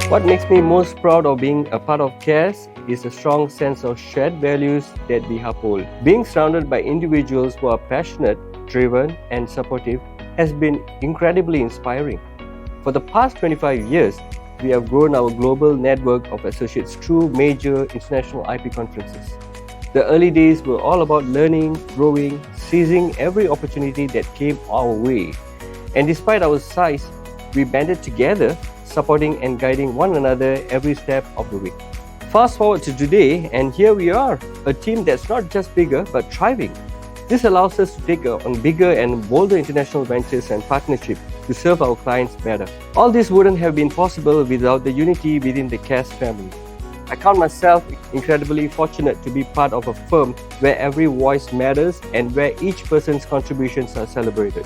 What makes me most proud of being a part of KASS is a strong sense of shared values that we uphold. Being surrounded by individuals who are passionate, driven, and supportive has been incredibly inspiring. For the past 25 years, we have grown our global network of associates through major international IP conferences. The early days were all about learning, growing, seizing every opportunity that came our way. And despite our size, we banded together, supporting and guiding one another every step of the way. Fast forward to today, and here we are, a team that's not just bigger but thriving. This allows us to take on bigger and bolder international ventures and partnerships to serve our clients better. All this wouldn't have been possible without the unity within the KASS family. I count myself incredibly fortunate to be part of a firm where every voice matters and where each person's contributions are celebrated.